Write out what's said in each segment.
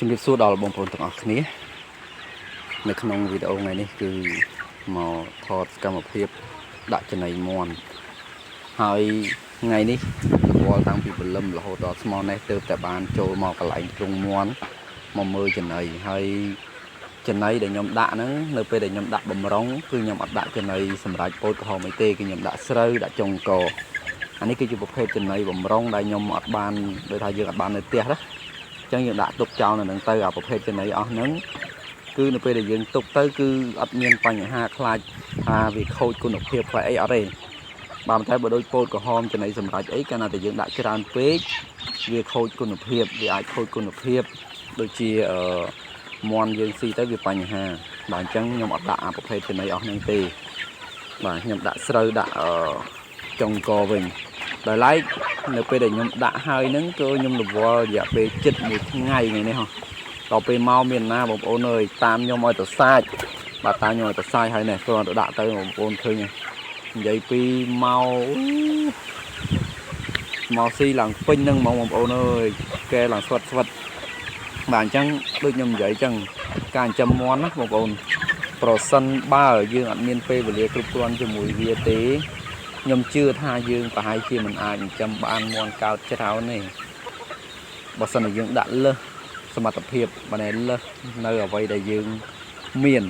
ជំរាបសួរដល់បងប្អូនទាំងអស់គ្នានៅក្នុងវីដេអូថ្ងៃនេះគឺមកថតសកម្មភាពដាក់ចំណីមាន់ហើយថ្ងៃនេះវល់តាំងពីព្រលឹមរហូតដល់ស្មោះនេះទើបតែបានចូលមកកន្លែងទ្រុងមាន់មកមើលចំណីហើយចំណីដែលខ្ញុំដាក់ហ្នឹងនៅពេលដែលខ្ញុំដាក់បំរុងគឺខ្ញុំអត់ដាក់ចំណីសម្រាប់ពោតក្រហមអីទេគឺខ្ញុំដាក់ស្រូវដាក់ចុងកអានេះគឺជាប្រភេទចំណីបំរុងដែលខ្ញុំអត់បានដូចថាយើងអត់បាននៅផ្ទះណាចឹងយើងដាក់ទុកចោលនៅនឹងទៅអាប្រភេទចំណីអស់ហ្នឹងគឺនៅពេលដែលយើងទុកទៅគឺអត់មានបញ្ហាខ្លាចថាវាខូចគុណភាពខ្លាចអីអត់ទេបាទតែបើដូចពោតក្រហមចំណីសម្រាប់អីកាលណាតែយើងដាក់ច្រើនពេកវាខូចគុណភាពវាអាចខូចគុណភាពដូចជាមាន់យើងស៊ីទៅវាបញ្ហាបាទអញ្ចឹងខ្ញុំអត់ដាក់អាប្រភេទចំណីអស់ហ្នឹងទេបាទខ្ញុំដាក់ស្រូវដាក់ចុងកវិញដោយឡែកនៅពេលដែលខ្ញុំដាក់ហើយហ្នឹងគឺខ្ញុំរវល់រយៈពេលជិត1ថ្ងៃនេះហ៎ដល់ពេលមកមានណាបងប្អូនអើយតាមខ្ញុំឲ្យទៅសាច់បាទតាមខ្ញុំឲ្យទៅសាច់ហើយនេះគ្រាន់តែដាក់ទៅបងប្អូនឃើញនិយាយពីមកស៊ីឡើងពេញហ្នឹងហ្មងបងប្អូនអើយកែឡើងស្វិតបាទអញ្ចឹងដូចខ្ញុំនិយាយអញ្ចឹងការចិញ្ចឹមមាន់ណាបងប្អូនប្រសិនបើយើងអត់មានពេលវេលាគ្រប់គ្រាន់ជាមួយវាទេខ្ញុំជឿថាយើងប្រហែលជាមិនអាចចិញ្ចឹមបានមាន់កោតច្រើនទេបើសិនជាយើងដាក់លើសសមត្ថភាពបានលើសនៅអ្វីដែលយើងមាន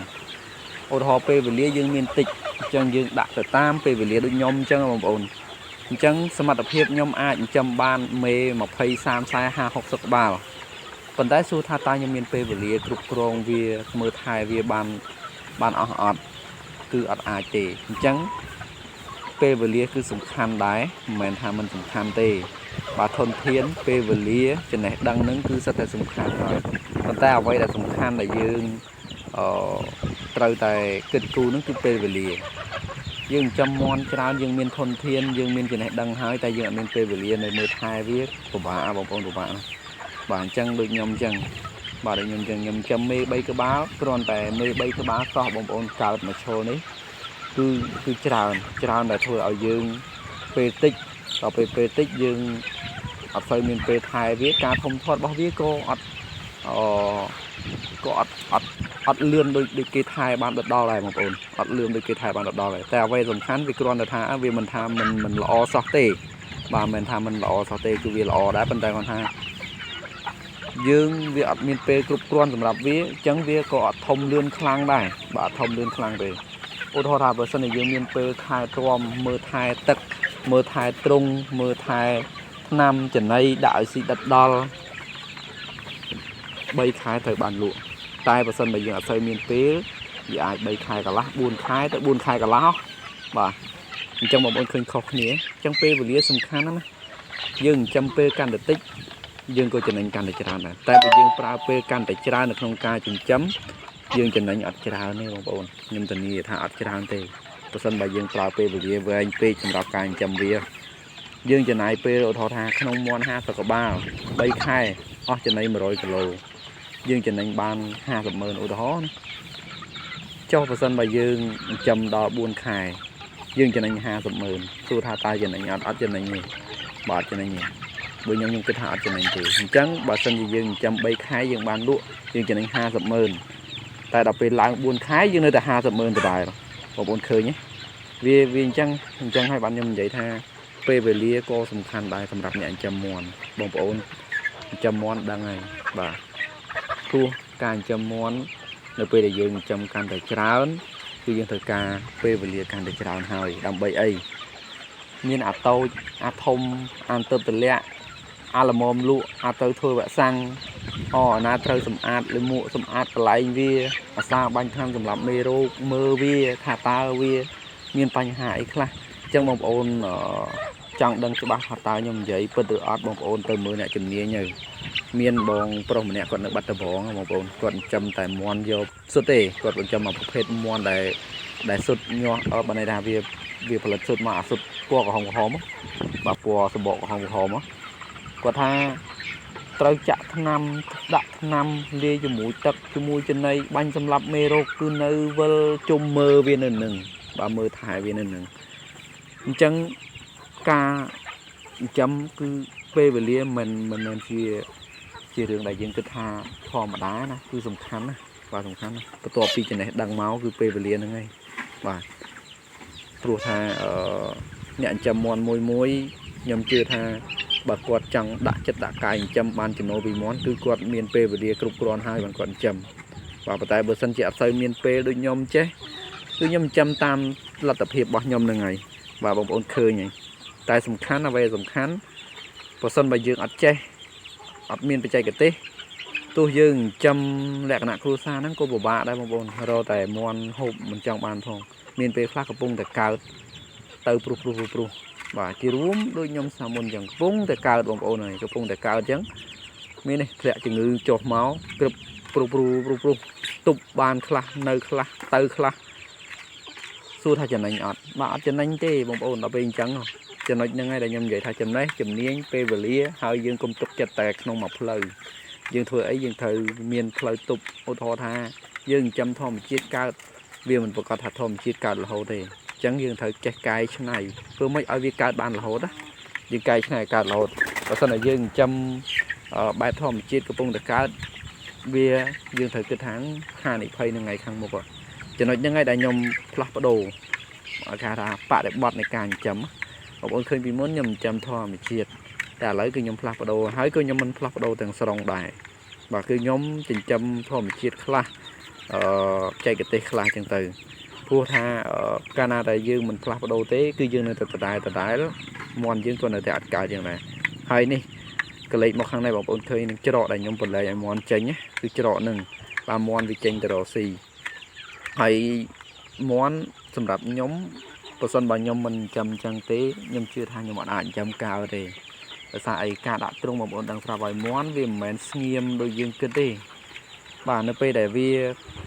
ឧទាហរណ៍ពេលវេលាយើងមានតិចអញ្ចឹងយើងដាក់ទៅតាមពេលវេលាដូចខ្ញុំអញ្ចឹងបងប្អូនអញ្ចឹងសមត្ថភាពខ្ញុំអាចចិញ្ចឹមបានមេ20 30 40 50ក្បាលប៉ុន្តែសួរថាតើខ្ញុំមានពេលវេលាគ្រប់គ្រងវាមើលថែវាបានអស់អត់គឺអត់អាចទេអញ្ចឹងពេលវេលាគឺសំខាន់ដែរមិនមែនថាមិនសំខាន់ទេបាទធនធានពេលវេលាចំណេះដឹងនឹងគឺសិតតែសំខាន់ហើយប៉ុន្តែអ្វីដែលសំខាន់ដែលយើងត្រូវតែគិតគូរនឹងគឺពេលវេលាយើងចិញ្ចឹមមាន់ច្រើនយើងមានធនធានយើងមានចំណេះដឹងហើយតែយើងអត់មានពេលវេលានៅមើលថែវាពិបាកបងប្អូនពិបាកណាបាទអញ្ចឹងដូចខ្ញុំអញ្ចឹងបាទដូចខ្ញុំអញ្ចឹងខ្ញុំចិញ្ចឹមមេ3ក្បាលគ្រាន់តែមេ3ក្បាលសោះបងប្អូនកើតមកឈរនេះគឺច្រើនដែលធ្វើឲ្យយើងពេលតិចដល់ពេលតិចយើងអត់សូវមានពេលថែវាការធំធាត់របស់វាក៏អត់លឿនដូចគេថែបានដដល់ដែរបងប្អូនអត់លឿនដូចគេថែបានដដល់ដែរតែអ្វីសំខាន់វាគ្រាន់តែថាវាមិនថាមិនល្អសោះទេបាទមិនថាមិនល្អសោះទេគឺវាល្អដែរប៉ុន្តែគាត់ថាយើងវាអត់មានពេលគ្រប់គ្រាន់សម្រាប់វាអញ្ចឹងវាក៏អត់ធំលឿនខ្លាំងដែរបាទអត់ធំលឿនខ្លាំងទេឧទាហរណ៍ថាបើសិនជាយើងមានពេលថែទាំមើលថែទឹកមើលថែទ្រុងមើលថែថ្នាំចំណីដាក់ឲ្យស៊ីដិតដល់3ខែត្រូវបានលក់តែបើសិនបើយើងអត់សូវមានពេលវាអាច3ខែកន្លះ4ខែទៅ4ខែកន្លះបាទអញ្ចឹងបងប្អូនឃើញខុសគ្នាអញ្ចឹងពេលវេលាសំខាន់ណាស់យើងចិញ្ចឹមពេលកាន់តែតិចយើងក៏ចំណេញកាន់តែច្រើនដែរតែបើយើងប្រើពេលកាន់តែច្រើននៅក្នុងការចិញ្ចឹមយើងចំណេញអត់ច្រើនទេបងប្អូនខ្ញុំធានាថាអត់ច្រើនទេបើសិនបើយើងប្រើពេលវេលាវែងពេកសម្រាប់ការចិញ្ចឹមវាយើងចំណាយពេលឧទាហរណ៍ថាក្នុងមាន់50ក្បាល3ខែអស់ចំណី100គីឡូយើងចំណេញបាន50,000ឧទាហរណ៍ណាចុះបើសិនបើយើងចិញ្ចឹមដល់4ខែយើងចំណេញ50,000សួរថាតើចំណេញអត់ចំណេញទេបាទចំណេញទេបើខ្ញុំគិតថាអត់ចំណេញទេអញ្ចឹងបើសិនជាយើងចិញ្ចឹម3ខែយើងបានលក់យើងចំណេញ50,000តែដល់ពេលឡើង4ខែយើងនៅតែ50,000ដដែលបងប្អូនឃើញទេវាអញ្ចឹងហើយបានខ្ញុំនិយាយថាពេលវេលាក៏សំខាន់ដែរសម្រាប់អ្នកចិញ្ចឹមមាន់បងប្អូនចិញ្ចឹមមាន់ដឹងហើយបាទព្រោះការចិញ្ចឹមមាន់នៅពេលដែលយើងចិញ្ចឹមកាន់តែច្រើនគឺយើងត្រូវការពេលវេលាកាន់តែច្រើនហើយដើម្បីអីមានអាតូចអាធំអានទៅទម្លាក់អាល្មមលក់អាទៅធ្វើវ៉ាក់សាំងអាណាត្រូវសម្អាតលិមួកសម្អាតកន្លែងវាអាសាបាញ់ថ្នាំសម្រាប់មេរោគមើលវាថាតើវាមានបញ្ហាអីខ្លះអញ្ចឹងបងប្អូនចង់ដឹងច្បាស់ថាតើខ្ញុំនិយាយពិតឬអត់បងប្អូនទៅមើលអ្នកជំនាញទៅមានបងប្រុសម្នាក់គាត់នៅបាត់ដំបងបងប្អូនគាត់ចិញ្ចឹមតែមាន់យកសុទ្ធទេគាត់ចិញ្ចឹមមកប្រភេទមាន់ដែលសុទ្ធញាស់បានន័យថាវាផលិតសុទ្ធមកអាសុទ្ធពណ៌ក្រហមបាទពណ៌សម្បកក្រហមគាត់ថាត្រូវចាក់ថ្នាំដាក់ថ្នាំលាយជាមួយទឹកជាមួយចំណីបាញ់សម្លាប់មេរោគគឺនៅវិលជុំមើលវានៅនឹងបាទមើលថែវានៅនឹងអញ្ចឹងការចិញ្ចឹមគឺពេលវេលាមិនមែនជា chia đường đại dương cứ tha thò mà đá nè cứ sầm khăn nè và sầm khăn cáiตัวปีจะไหนดังเมาส์คือเปเปเรียนยังไงว่าปลูกทาเนี่ยจำมวนมวยมวยยำเชื่อทาบกวดจังดะจัดดะกายจำบานจำโนวีมอนคือกวดเมียนเปเปเรียกรุบกรอนให้บางกวดจำว่าปัตตาบสันเจียใส่เมียนเปโดยยมเจ้คือยำจำตามลัทธิเพียบบ่ยมยังไงว่าบางคนเคยไงแต่สำคัญอะไรสำคัญบสันใบยืงอัดเจ้อัดเมียนไปใจกันเต้ตัวยืงจำแหลกหนักครูซานั่งโกบบะได้บางคนเราแต่มวนหบมันจังบานทองเมียนเปคลากระปุงแต่กาวเตาปรุว่าจีรุ้มโดยยมสามุนอย่างปุงแต่กาวบางคนเลยกระปุงแต่กาวจังมีนี่แหละจึงงือจบเมาส์กระปรุตุบบานคลาเนยคลาเตาคลาสู้ถ้าจะนั่งอัดมาอัดจะนั่งเต้บางคนเราเป็นจังจะนั่งยังไงแต่ยมใหญ่ถ้าจำได้จำเนี้ยเปเวลีหายยืงกลมตกจัดแตกนองหมับเลยยังเธอไอ้ยังเธอเมียนเพลตุบโอทอทายังจำทอมชีดกาเวียมันประกอบถัดทอมชีดกาเราเด้จังยังเธอแก้ไก่ชนัยเพื่อไม่เอาวิการบานเราด้ยังไก่ชนัยการเราแล้วสนยังจำใบทอมชีดกระปุงตะการเวียยังเธอกระถาง5 เพย์ยังไงครั้งบอกว่าจะน้อยยังไงได้ยมพลับโดอาการปะเด็กบอดในการจำบางคนเคยมีม้วนยมจำทอมชีดแต่เลยคือยมพลับโดหายคือยมมันพลับโดแต่งสรงได้và cứ nhóm trình châm thom chiết khla chạy cái tê khla chẳng từ thua tha ở Canada dương mình khla đầu tế cứ dương này từ đại đó mòn dương tuần này thì cả chẳng này hay nè cái lấy một khang này bảo ôn thời nên chế độ đại nhóm phần lại mòn chanh nhé cứ chế độ nừng và mòn vì chanh từ đó xì hay món sầm đập nhóm person bao nhóm mình châm trang tế nhóm chưa tha nhóm bọn ảnh châm cao thìสายการดัดตรงบนดังสบายม้วนวิมเหมือนเงียบโดยยืนขึ้นได้บ้านในปีแต่วิ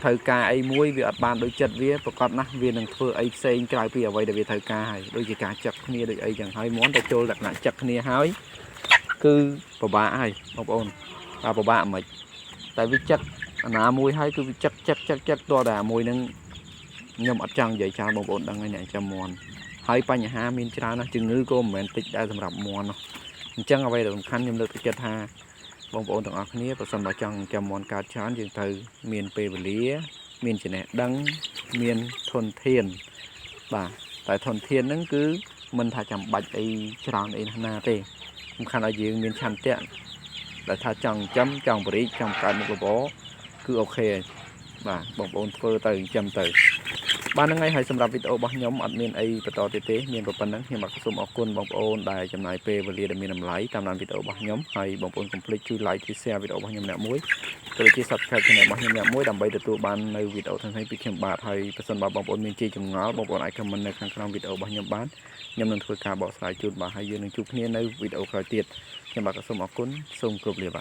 เธอกายไอ้มวยวิอัดบานโดยจัดวิประกอบนะวิหนึ่งเพื่อไอ้เซนกลายเปลี่ยนไว้แต่วิเธอกายโดยการจับเนียโดยไอ้อย่างให้ม้วนแต่โจหลักหนักจับเนียหายคือปะบ้าไอ้บางคนปะบ้าไม่แต่วิจัดหนามวยให้คือวิจัดตัวด่ามวยนึงยมอัดจังใหญ่ชาบางคนดังไงเนี่ยจะม้วนให้ปัญหามีนชานะจึงงื้อก็เหมือนติดได้สำหรับม้วนจังเอาไว้สำคัญยมเลือกจะทาบางคนต่างอันนี้ประสานมาจังจำมวลการช้อนอย่างเธอเมียนเปเลียเมียนเจเนดังเมียนทนเทียนบ่าแต่ทนเทียนนั่นคือมันถ้าจำบัดไอ้ชรานไอ้นาเต้สำคัญอะไรยืงเมียนชันเตี้ยแต่ถ้าจังจำจังบริจังการมุกบอคือโอเคบ่าบางคนเฟอร์เตยจำเตยบ้านนั่งไงให้สำหรับวิดีโอบางย้อมอัดเมียนไอ้ประตอเต้เมียนประปันนั้นเฮียมักสมออกคนบางคนได้จำนายเปเลียได้มีน้ำไหลตามนั้นวิดีโอบางย้อมให้บางคนคอมพลีทช่วยไลค์ที่แชร์วิดีโอบางย้อมเนี่ยมุ้ยตัวที่สับแคปเนี่ยบางย้อมเนี่ยมุ้ยดำใบตัวบ้านในวิดีโอทั้งให้ปีเข็มบาทให้ประสานบางคนมีจีจงเงาบางคนไอคอมมันในข้างๆวิดีโอบางย้อมบ้านย้อมนั้นคือการบอกสายจุดมาให้ยืนหนึ่งจุดนี้ในวิดีโอคอยติดเฮียมักสมออกคนส่งกลุ่มเรียบ